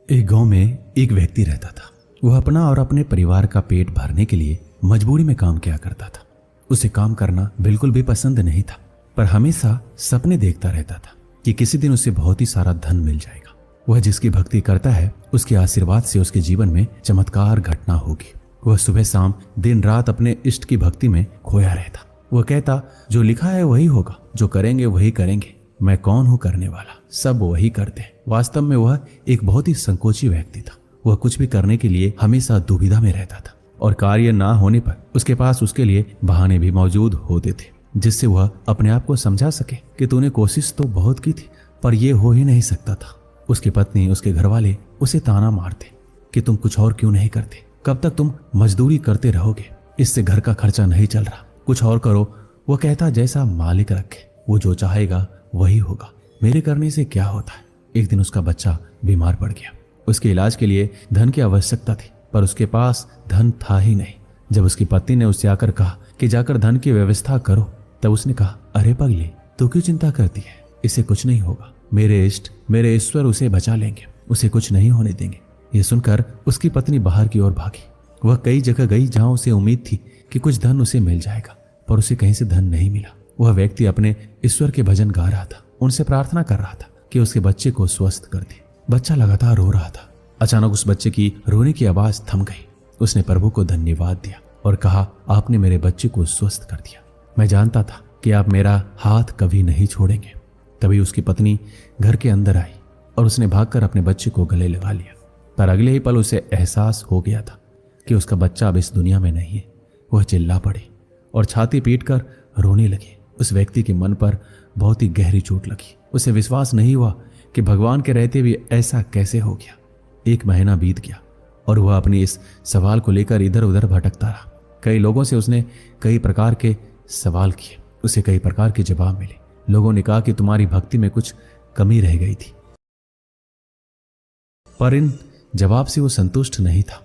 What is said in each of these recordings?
एक गांव में एक व्यक्ति रहता था। वह अपना और अपने परिवार का पेट भरने के लिए मजबूरी में काम किया करता था। उसे काम करना बिल्कुल भी पसंद नहीं था, पर हमेशा सपने देखता रहता था कि किसी दिन उसे बहुत ही सारा धन मिल जाएगा। वह जिसकी भक्ति करता है उसके आशीर्वाद से उसके जीवन में चमत्कार घटना होगी। वह सुबह शाम दिन रात अपने इष्ट की भक्ति में खोया रहता। वह कहता, जो लिखा है वही होगा, जो करेंगे वही करेंगे, मैं कौन हूं करने वाला, सब वही करते हैं। वास्तव में वह एक बहुत ही संकोची व्यक्ति था। वह कुछ भी करने के लिए हमेशा दुविधा में रहता था और कार्य ना होने पर उसके पास उसके लिए बहाने भी मौजूद होते थे, जिससे वह अपने आप को समझा सके कि तूने कोशिश तो बहुत की थी पर यह हो ही नहीं सकता था। उसकी पत्नी, उसके घर वाले उसे ताना मारते कि तुम कुछ और क्यों नहीं करते, कब तक तुम मजदूरी करते रहोगे, इससे घर का खर्चा नहीं चल रहा, कुछ और करो। वह कहता, जैसा मालिक रखे, वो जो चाहेगा वही होगा, मेरे करने से क्या होता है। एक दिन उसका बच्चा बीमार पड़ गया। उसके इलाज के लिए धन की आवश्यकता थी, पर उसके पास धन था ही नहीं। जब उसकी पत्नी ने उससे आकर कहा कि जाकर धन की व्यवस्था करो, तब उसने कहा, अरे पगली, तू क्यों चिंता करती है, इससे कुछ नहीं होगा, मेरे इष्ट मेरे ईश्वर उसे बचा लेंगे, उसे कुछ नहीं होने देंगे। ये सुनकर उसकी पत्नी बाहर की ओर भागी। वह कई जगह गई जहां उसे उम्मीद थी कि कुछ धन उसे मिल जाएगा, पर उसे कहीं से धन नहीं मिला। वह व्यक्ति अपने ईश्वर के भजन गा रहा था, उनसे प्रार्थना कर रहा था कि उसके बच्चे को स्वस्थ कर दे। बच्चा लगातार रो रहा था। अचानक उस बच्चे की रोने की आवाज थम गई। उसने प्रभु को धन्यवाद दिया और कहा, आपने मेरे बच्चे को स्वस्थ कर दिया, मैं जानता था कि आप मेरा हाथ कभी नहीं छोड़ेंगे। तभी उसकी पत्नी घर के अंदर आई और उसने भागकर अपने बच्चे को गले लगा लिया। पर अगले ही पल उसे एहसास हो गया था कि उसका बच्चा अब इस दुनिया में नहीं है। वह चिल्ला पड़ी और छाती पीटकर रोने लगी। उस व्यक्ति के मन पर बहुत ही गहरी चोट लगी। उसे विश्वास नहीं हुआ कि भगवान के रहते भी ऐसा कैसे हो गया। 1 महीना बीत गया और वह अपनी इस सवाल को लेकर इधर उधर भटकता रहा। कई लोगों से उसने कई प्रकार के सवाल किए, उसे कई प्रकार के जवाब मिले। लोगों ने कहा कि तुम्हारी भक्ति में कुछ कमी रह गई थी, पर इन जवाब से वो संतुष्ट नहीं था।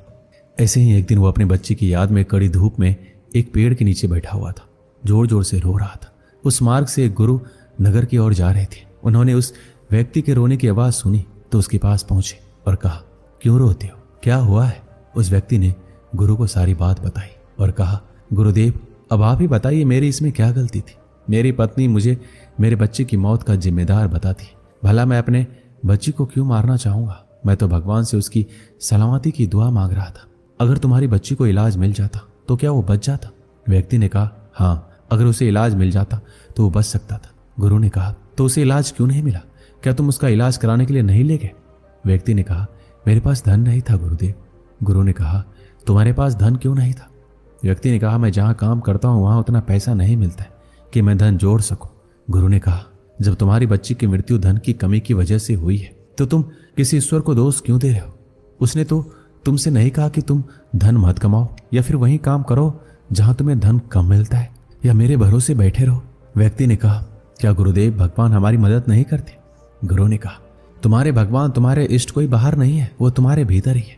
ऐसे ही एक दिन वो अपने बच्चे की याद में कड़ी धूप में एक पेड़ के नीचे बैठा हुआ था, जोर जोर से रो रहा था। उस मार्ग से एक गुरु नगर की ओर जा रहे थे। उन्होंने उस व्यक्ति के रोने की आवाज सुनी तो उसके पास पहुंचे और कहा, क्यों रोते हो, क्या हुआ है। उस व्यक्ति ने गुरु को सारी बात बताई और कहा, गुरुदेव, अब आप ही बताइए, मेरी इसमें क्या गलती थी। मेरी पत्नी मुझे मेरे बच्चे की मौत का जिम्मेदार बताती, भला मैं अपने बच्ची को क्यों मारना चाहूंगा। मैं तो भगवान से उसकी सलामती की दुआ मांग रहा था। अगर तुम्हारी बच्ची को इलाज मिल जाता तो क्या वो बच जाता। व्यक्ति ने कहा, हाँ, अगर उसे इलाज मिल जाता तो वो बच सकता था। गुरु ने कहा, तो उसे इलाज क्यों नहीं मिला, क्या तुम उसका इलाज कराने के लिए नहीं ले गए। व्यक्ति ने कहा, मेरे पास धन नहीं था गुरुदेव। गुरु ने कहा, तुम्हारे पास धन क्यों नहीं था। व्यक्ति ने कहा, मैं जहाँ काम करता हूँ वहाँ उतना पैसा नहीं मिलता है कि मैं धन जोड़ सकूं। गुरु ने कहा, जब तुम्हारी बच्ची की मृत्यु धन की कमी की वजह से हुई है तो तुम किसी ईश्वर को दोष क्यों दे रहे हो। उसने तो तुमसे नहीं कहा कि तुम धन मत कमाओ या फिर वहीं काम करो जहां तुम्हें धन कम मिलता है, या मेरे भरोसे बैठे रहो। व्यक्ति ने कहा, क्या गुरुदेव भगवान हमारी मदद नहीं करते। गुरु ने कहा, तुम्हारे भगवान तुम्हारे इष्ट कोई बाहर नहीं है, वो तुम्हारे भीतर ही है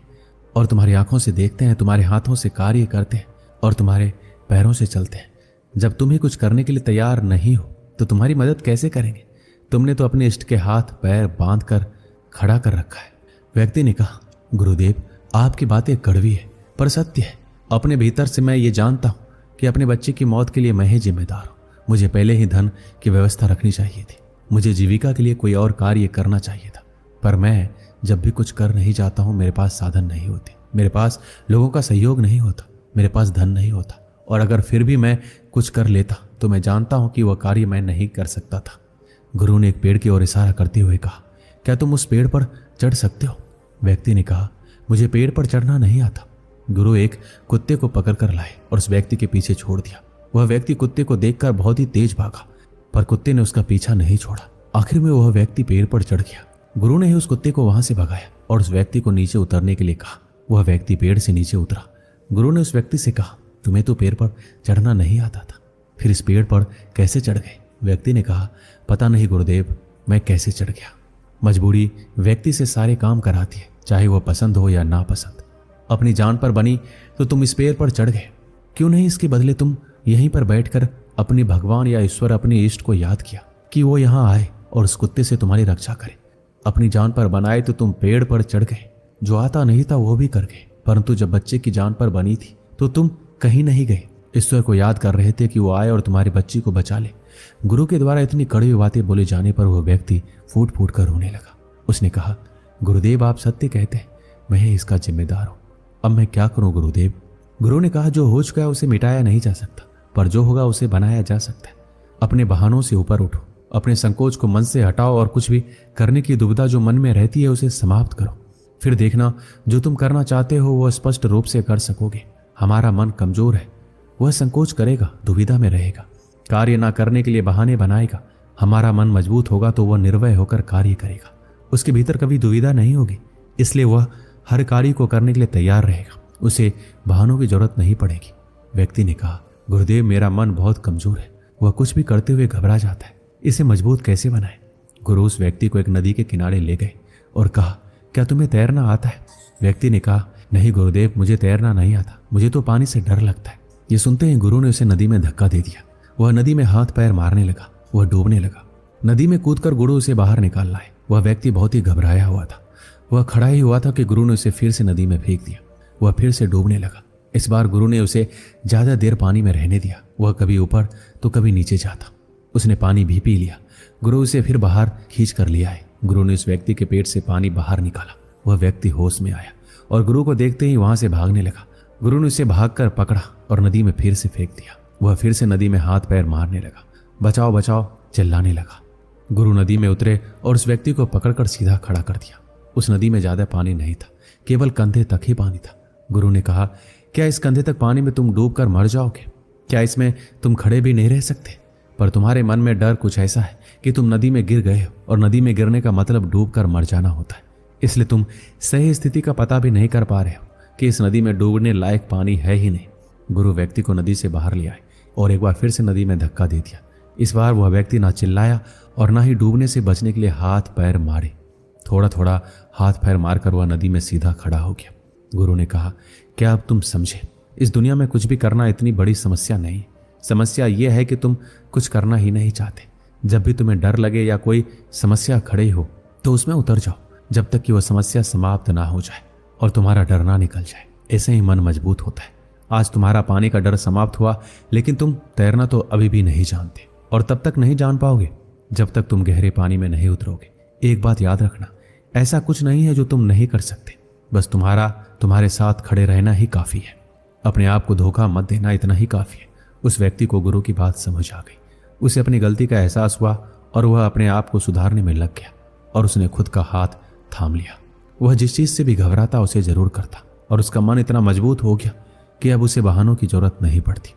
और तुम्हारी आंखों से देखते हैं, तुम्हारे हाथों से कार्य करते हैं और तुम्हारे पैरों से चलते हैं। जब तुम ही कुछ करने के लिए तैयार नहीं हो तो तुम्हारी मदद कैसे करेंगे। तुमने तो अपने इष्ट के हाथ पैर बांध कर खड़ा कर रखा है। व्यक्ति ने कहा, गुरुदेव, आपकी बातें कड़वी है पर सत्य है। अपने भीतर से मैं ये जानता हूं कि अपने बच्चे की मौत के लिए मैं ही जिम्मेदार हूं। मुझे पहले ही धन की व्यवस्था रखनी चाहिए थी। मुझे जीविका के लिए कोई और कार्य करना चाहिए था, पर मैं जब भी कुछ कर नहीं जाता हूं मेरे पास साधन नहीं होते, मेरे पास लोगों का सहयोग नहीं होता, मेरे पास धन नहीं होता, और अगर फिर भी मैं कुछ कर लेता तो मैं जानता हूं कि वह कार्य मैं नहीं कर सकता था। गुरु ने एक पेड़ की ओर इशारा करते हुए कहा, क्या तुम उस पेड़ पर चढ़ सकते हो। व्यक्ति ने कहा, मुझे पेड़ पर चढ़ना नहीं आता। गुरु एक कुत्ते को पकड़कर लाए और उस व्यक्ति के पीछे छोड़ दिया। वह व्यक्ति कुत्ते को देखकर बहुत ही तेज भागा, पर कुत्ते ने उसका पीछा नहीं छोड़ा। आखिर में वह व्यक्ति पेड़ पर चढ़ गया। गुरु ने ही उस कुत्ते को वहां से भगाया और उस व्यक्ति को नीचे उतरने के लिए कहा। वह व्यक्ति पेड़ से नीचे उतरा। गुरु ने उस व्यक्ति से कहा, तुम्हें तो पेड़ पर चढ़ना नहीं आता था, फिर इस पेड़ पर कैसे चढ़ गए। व्यक्ति ने कहा, पता नहीं गुरुदेव, मैं कैसे चढ़ गया। मजबूरी व्यक्ति से सारे काम कराती है, चाहे वह पसंद हो या नापसंद। अपनी जान पर बनी तो तुम इस पेड़ पर चढ़ गए, क्यों नहीं इसके बदले तुम यहीं पर बैठकर अपने भगवान या ईश्वर अपने इष्ट को याद किया कि वो यहाँ आए और उस कुत्ते से तुम्हारी रक्षा करे। अपनी जान पर बनाए तो तुम पेड़ पर चढ़ गए, जो आता नहीं था वो भी कर गए, परंतु जब बच्चे की जान पर बनी थी तो तुम कहीं नहीं गए। ईश्वर को याद कर रहे थे कि वो आए और तुम्हारी बच्ची को बचा ले। गुरु के द्वारा इतनी कड़वी बातें बोले जाने पर वह व्यक्ति फूट फूट कर रोने लगा। उसने कहा, गुरुदेव आप सत्य कहते हैं, मैं ही इसका जिम्मेदार हूं। अब मैं क्या करूं गुरुदेव? गुरु ने कहा, जो हो चुका है उसे मिटाया नहीं जा सकता, पर जो होगा उसे बनाया जा सकता है। अपने बहानों से ऊपर उठो, अपने संकोच को मन से हटाओ और कुछ भी करने की दुविधा जो मन में रहती है उसे समाप्त करो। फिर देखना जो तुम करना चाहते हो वह स्पष्ट रूप से कर सकोगे। हमारा मन कमजोर है, वह संकोच करेगा, दुविधा में रहेगा, कार्य ना करने के लिए बहाने बनाएगा। हमारा मन मजबूत होगा तो वह निर्भय होकर कार्य करेगा, उसके भीतर कभी दुविधा नहीं होगी, इसलिए वह हर कार्य को करने के लिए तैयार रहेगा, उसे बहानों की जरूरत नहीं पड़ेगी। व्यक्ति ने कहा, गुरुदेव मेरा मन बहुत कमजोर है, वह कुछ भी करते हुए घबरा जाता है, इसे मजबूत कैसे बनाए? गुरु उस व्यक्ति को एक नदी के किनारे ले गए और कहा, क्या तुम्हें तैरना आता है? व्यक्ति ने कहा, नहीं गुरुदेव मुझे तैरना नहीं आता, मुझे तो पानी से डर लगता है। ये सुनते ही गुरु ने उसे नदी में धक्का दे दिया। वह नदी में हाथ पैर मारने लगा, वह डूबने लगा। नदी में कूदकर गुरु उसे बाहर निकाल लाए। वह व्यक्ति बहुत ही घबराया हुआ था। वह खड़ा ही हुआ था कि गुरु ने उसे फिर से नदी में फेंक दिया। वह फिर से डूबने लगा। इस बार गुरु ने उसे ज्यादा देर पानी में रहने दिया। वह कभी ऊपर तो कभी नीचे जाता। उसने पानी भी पी लिया। गुरु उसे फिर बाहर खींच कर लिया है। गुरु ने उस व्यक्ति के पेट से पानी बाहर निकाला। वह व्यक्ति होश में आया और गुरु को देखते ही वहां से भागने लगा। गुरु ने उसे भागकर पकड़ा और नदी में फिर से फेंक दिया। वह फिर से नदी में हाथ पैर मारने लगा, बचाओ बचाओ चिल्लाने लगा। गुरु नदी में उतरे और उस व्यक्ति को पकड़कर सीधा खड़ा कर दिया। उस नदी में ज्यादा पानी नहीं था, केवल कंधे तक ही पानी था। गुरु ने कहा, क्या इस कंधे तक पानी में तुम डूब कर मर जाओगे? क्या इसमें तुम खड़े भी नहीं रह सकते? पर तुम्हारे मन में डर कुछ ऐसा है कि तुम नदी में गिर गए हो और नदी में गिरने का मतलब डूब कर मर जाना होता है। इसलिए तुम सही स्थिति का पता भी नहीं कर पा रहे हो कि इस नदी में डूबने लायक पानी है ही नहीं। गुरु व्यक्ति को नदी से बाहर ले आए और एक बार फिर से नदी में धक्का दे दिया। इस बार वह व्यक्ति ना चिल्लाया और ना ही डूबने से बचने के लिए हाथ पैर मारे। थोड़ा थोड़ा हाथ पैर मारकर वह नदी में सीधा खड़ा हो गया। गुरु ने कहा, क्या अब तुम समझे? इस दुनिया में कुछ भी करना इतनी बड़ी समस्या नहीं। समस्या यह है कि तुम कुछ करना ही नहीं चाहते। जब भी तुम्हें डर लगे या कोई समस्या खड़ी हो तो उसमें उतर जाओ जब तक कि वह समस्या समाप्त ना हो जाए और तुम्हारा डर ना निकल जाए। ऐसे ही मन मजबूत होता है। आज तुम्हारा पानी का डर समाप्त हुआ, लेकिन तुम तैरना तो अभी भी नहीं जानते और तब तक नहीं जान पाओगे जब तक तुम गहरे पानी में नहीं उतरोगे। एक बात याद रखना, ऐसा कुछ नहीं है जो तुम नहीं कर सकते, बस तुम्हारे साथ खड़े रहना ही काफी है। अपने आप को धोखा मत देना, इतना ही काफी है। उस व्यक्ति को गुरु की बात समझ आ गई। उसे अपनी गलती का एहसास हुआ और वह अपने आप को सुधारने में लग गया और उसने खुद का हाथ थाम लिया। वह जिस चीज से भी घबराता उसे जरूर करता और उसका मन इतना मजबूत हो गया कि अब उसे बहानों की जरूरत नहीं पड़ती।